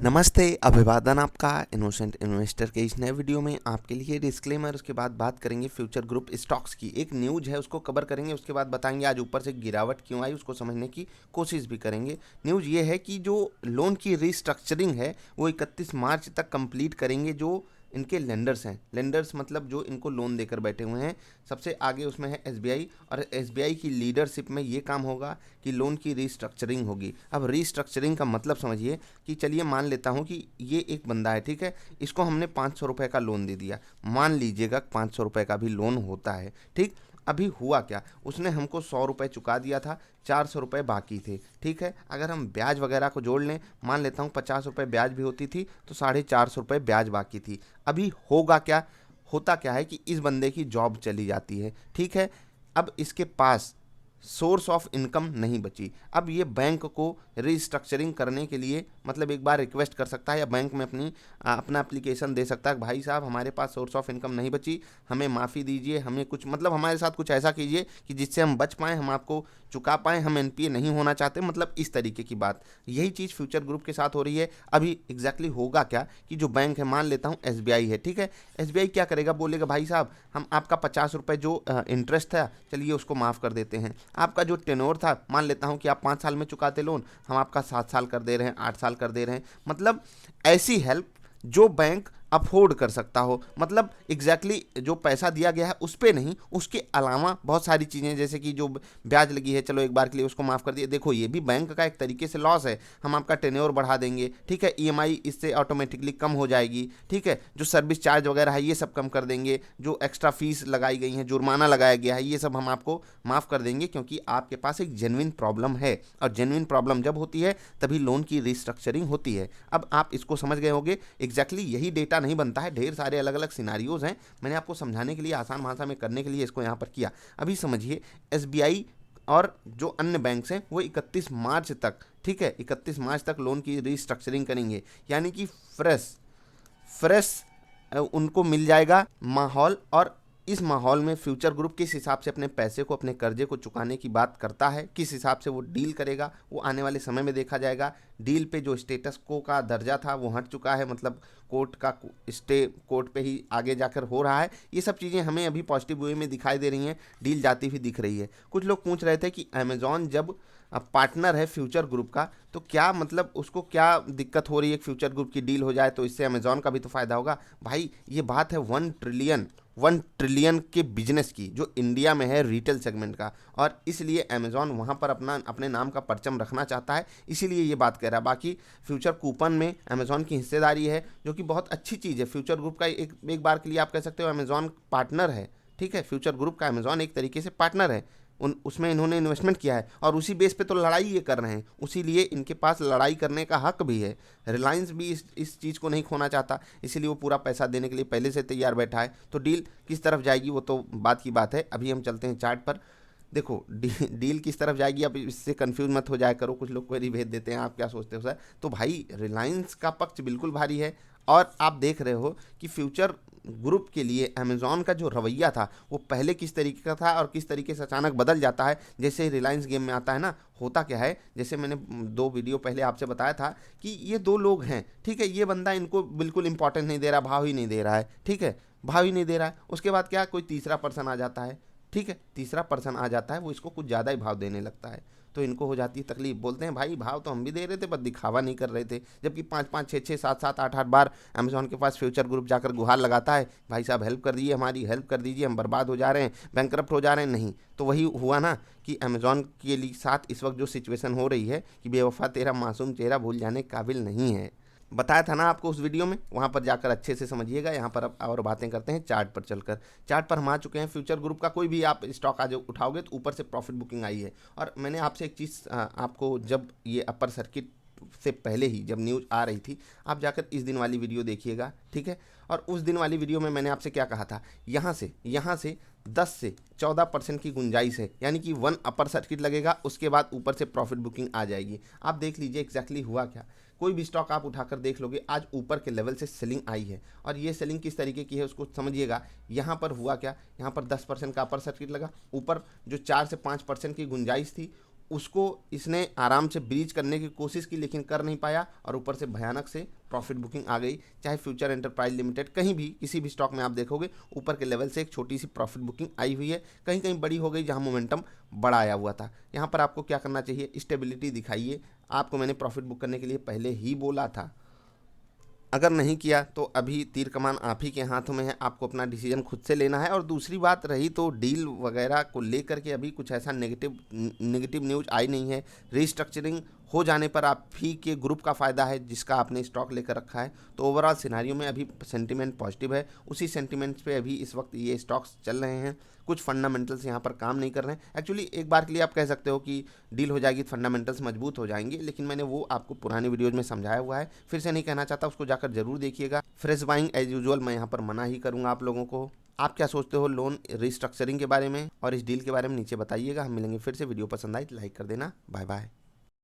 नमस्ते, अभिवादन आपका इनोसेंट इन्वेस्टर के इस नए वीडियो में आपके लिए डिस्क्लेमर। उसके बाद बात करेंगे फ्यूचर ग्रुप स्टॉक्स की। एक न्यूज़ है उसको कवर करेंगे, उसके बाद बताएंगे आज ऊपर से गिरावट क्यों आई, उसको समझने की कोशिश भी करेंगे। न्यूज़ ये है कि जो लोन की रिस्ट्रक्चरिंग है वो 31 मार्च तक कंप्लीट करेंगे। जो इनके लेंडर्स हैं, लेंडर्स मतलब जो इनको लोन देकर बैठे हुए हैं, सबसे आगे उसमें है एसबीआई। और एसबीआई की लीडरशिप में ये काम होगा कि लोन की रिस्ट्रक्चरिंग होगी। अब रिस्ट्रक्चरिंग का मतलब समझिए कि चलिए मान लेता हूँ कि ये एक बंदा है, ठीक है, इसको हमने 500 रुपये का लोन दे दिया। मान लीजिएगा 500 रुपये का भी लोन होता है, ठीक। अभी हुआ क्या, उसने हमको 100 रुपये चुका दिया था, 400 रुपये बाकी थे, ठीक है। अगर हम ब्याज वगैरह को जोड़ लें, मान लेता हूँ 50 रुपये ब्याज भी होती थी तो 450 रुपये ब्याज बाकी थी। अभी होगा क्या, होता क्या है कि इस बंदे की जॉब चली जाती है, ठीक है। अब इसके पास सोर्स ऑफ इनकम नहीं बची। अब ये बैंक को रिस्ट्रक्चरिंग करने के लिए मतलब एक बार रिक्वेस्ट कर सकता है या बैंक में अपना एप्लीकेशन दे सकता है कि भाई साहब हमारे पास सोर्स ऑफ इनकम नहीं बची, हमें माफ़ी दीजिए, हमें कुछ मतलब हमारे साथ कुछ ऐसा कीजिए कि जिससे हम बच पाएँ, हम आपको चुका पाएँ, हम एनपीए नहीं होना चाहते, मतलब इस तरीके की बात। यही चीज़ फ्यूचर ग्रुप के साथ हो रही है। अभी एग्जैक्टली होगा क्या कि जो बैंक है, मान लेता हूँ एसबीआई है, ठीक है। एसबीआई क्या करेगा, बोलेगा भाई साहब हम आपका 50 रुपये जो इंटरेस्ट था चलिए उसको माफ़ कर देते हैं। आपका जो टेन्योर था, मान लेता हूं कि आप 5 साल में चुकाते लोन, हम आपका 7 साल कर दे रहे हैं, 8 साल कर दे रहे हैं। मतलब ऐसी हेल्प जो बैंक अफोर्ड कर सकता हो, मतलब एग्जैक्टली जो पैसा दिया गया है उस पे नहीं, उसके अलावा बहुत सारी चीज़ें जैसे कि जो ब्याज लगी है चलो एक बार के लिए उसको माफ़ कर दिए। देखो ये भी बैंक का एक तरीके से लॉस है, हम आपका टेन्योर बढ़ा देंगे, ठीक है। ईएमआई इससे ऑटोमेटिकली कम हो जाएगी, ठीक है। जो सर्विस चार्ज वगैरह है ये सब कम कर देंगे, जो एक्स्ट्रा फीस लगाई गई है, जुर्माना लगाया गया है, ये सब हम आपको माफ़ कर देंगे, क्योंकि आपके पास एक जेन्युइन प्रॉब्लम है। और जेन्युइन प्रॉब्लम जब होती है तभी लोन की रिस्ट्रक्चरिंग होती है। अब आप इसको समझ गए होंगे, एग्जैक्टली यही डेटा नहीं बनता है, ढेर सारे अलग अलग सिनारियोज हैं। मैंने आपको समझाने के लिए, आसान भाषा में करने के लिए इसको यहाँ पर किया। अभी समझिए, एसबीआई और जो अन्य बैंक्स हैं वो 31 मार्च तक, ठीक है, 31 मार्च तक लोन की रिस्ट्रक्चरिंग करेंगे। यानी कि फ्रेश फ्रेश उनको मिल जाएगा माहौल। और इस माहौल में फ्यूचर ग्रुप किस हिसाब से अपने पैसे को, अपने कर्जे को चुकाने की बात करता है, किस हिसाब से वो डील करेगा, वो आने वाले समय में देखा जाएगा। डील पे जो स्टेटस को का दर्जा था वो हट चुका है, मतलब कोर्ट का स्टे कोर्ट पे ही आगे जाकर हो रहा है। ये सब चीज़ें हमें अभी पॉजिटिव वे में दिखाई दे रही हैं, डील जाती हुई दिख रही है। कुछ लोग पूछ रहे थे कि अमेजॉन जब पार्टनर है फ्यूचर ग्रुप का तो क्या मतलब उसको क्या दिक्कत हो रही है, फ्यूचर ग्रुप की डील हो जाए तो इससे अमेजॉन का भी तो फायदा होगा। भाई ये बात है 1 ट्रिलियन के बिजनेस की, जो इंडिया में है रिटेल सेगमेंट का, और इसलिए अमेजॉन वहाँ पर अपने नाम का परचम रखना चाहता है, इसीलिए ये बात कह रहा है। बाकी फ्यूचर कूपन में अमेजॉन की हिस्सेदारी है, जो कि बहुत अच्छी चीज़ है। फ्यूचर ग्रुप का एक बार के लिए आप कह सकते हो अमेजॉन पार्टनर है, ठीक है। फ्यूचर ग्रुप का अमेजॉन एक तरीके से पार्टनर है, उन उसमें इन्होंने इन्वेस्टमेंट किया है और उसी बेस पे तो लड़ाई ये कर रहे हैं, उसीलिए इनके पास लड़ाई करने का हक भी है। रिलायंस भी इस चीज़ को नहीं खोना चाहता, इसीलिए वो पूरा पैसा देने के लिए पहले से तैयार बैठा है। तो डील किस तरफ जाएगी वो तो बात की बात है। अभी हम चलते हैं चार्ट पर। देखो डील किस तरफ जाएगी, अब इससे कंफ्यूज मत हो जाया करो, कुछ लोग क्वेरी भेज देते हैं आप क्या सोचते हो सर। तो भाई रिलायंस का पक्ष बिल्कुल भारी है। और आप देख रहे हो कि फ्यूचर ग्रुप के लिए अमेजॉन का जो रवैया था वो पहले किस तरीके का था और किस तरीके से अचानक बदल जाता है जैसे ही रिलायंस गेम में आता है ना। होता क्या है, जैसे मैंने 2 वीडियो पहले आपसे बताया था कि ये 2 लोग हैं, ठीक है। ये बंदा इनको बिल्कुल इंपॉर्टेंस नहीं दे रहा, भाव ही नहीं दे रहा है, ठीक है, भाव ही नहीं दे रहा है। उसके बाद क्या, कोई तीसरा पर्सन आ जाता है, ठीक है, तीसरा पर्सन आ जाता है, वो इसको कुछ ज़्यादा ही भाव देने लगता है, तो इनको हो जाती है तकलीफ। बोलते हैं भाई भाव तो हम भी दे रहे थे पर दिखावा नहीं कर रहे थे। जबकि 5 5 6 6 7 7 8 8 बार अमेजॉन के पास फ्यूचर ग्रुप जाकर गुहार लगाता है, भाई साहब हेल्प कर दीजिए, हमारी हेल्प कर दीजिए, हम बर्बाद हो जा रहे हैं, बैंकरप्ट हो जा रहे हैं। नहीं तो वही हुआ ना कि अमेजॉन के लिए साथ इस वक्त जो सिचुएशन हो रही है कि बेवफा तेरा मासूम चेहरा भूल जाने काबिल नहीं है। बताया था ना आपको उस वीडियो में, वहाँ पर जाकर अच्छे से समझिएगा। यहाँ पर अब और बातें करते हैं चार्ट पर चलकर। चार्ट पर हम आ चुके हैं। फ्यूचर ग्रुप का कोई भी आप स्टॉक आज उठाओगे तो ऊपर से प्रॉफिट बुकिंग आई है। और मैंने आपसे एक चीज़ आपको, जब ये अपर सर्किट से पहले ही जब न्यूज़ आ रही थी, आप जाकर इस दिन वाली वीडियो देखिएगा, ठीक है। और उस दिन वाली वीडियो में मैंने आपसे क्या कहा था, यहाँ से 10 से 14% की गुंजाइश है, यानी कि 1 अपर सर्किट लगेगा, उसके बाद ऊपर से प्रॉफिट बुकिंग आ जाएगी। आप देख लीजिए एग्जैक्टली हुआ क्या। कोई भी स्टॉक आप उठाकर देख लोगे, आज ऊपर के लेवल से सेलिंग आई है। और ये सेलिंग किस तरीके की है उसको समझिएगा। यहाँ पर हुआ क्या, यहाँ पर 10% का अपर सर्किट लगा, ऊपर जो 4 से 5% की गुंजाइश थी उसको इसने आराम से ब्रीच करने की कोशिश की लेकिन कर नहीं पाया और ऊपर से भयानक से प्रॉफिट बुकिंग आ गई। चाहे फ्यूचर एंटरप्राइज लिमिटेड कहीं भी किसी भी स्टॉक में आप देखोगे ऊपर के लेवल से एक छोटी सी प्रॉफिट बुकिंग आई हुई है, कहीं कहीं बड़ी हो गई जहां मोमेंटम बड़ा आया हुआ था। यहाँ पर आपको क्या करना चाहिए, स्टेबिलिटी दिखाइए। आपको मैंने प्रॉफिट बुक करने के लिए पहले ही बोला था, अगर नहीं किया तो अभी तीर कमान आप ही के हाथों में है, आपको अपना डिसीजन खुद से लेना है। और दूसरी बात रही तो डील वगैरह को लेकर के अभी कुछ ऐसा नेगेटिव न्यूज आई नहीं है। रीस्ट्रक्चरिंग हो जाने पर आप ही के ग्रुप का फ़ायदा है जिसका आपने स्टॉक लेकर रखा है। तो ओवरऑल सिनारियो में अभी सेंटीमेंट पॉजिटिव है, उसी सेंटीमेंट्स पे अभी इस वक्त ये स्टॉक्स चल रहे हैं। कुछ फंडामेंटल्स यहाँ पर काम नहीं कर रहे हैं। एक्चुअली एक बार के लिए आप कह सकते हो कि डील हो जाएगी तो फंडामेंटल्स मजबूत हो जाएंगे, लेकिन मैंने वो आपको पुरानी वीडियोज़ में समझाया हुआ है, फिर से नहीं कहना चाहता, उसको जाकर जरूर देखिएगा। फ्रेश बाइंग एज यूजुअल मैं यहाँ पर मना ही करूँगा आप लोगों को। आप क्या सोचते हो लोन रिस्ट्रक्चरिंग के बारे में और इस डील के बारे में नीचे बताइएगा। हम मिलेंगे फिर से, वीडियो पसंद आई तो लाइक कर देना। Bye bye.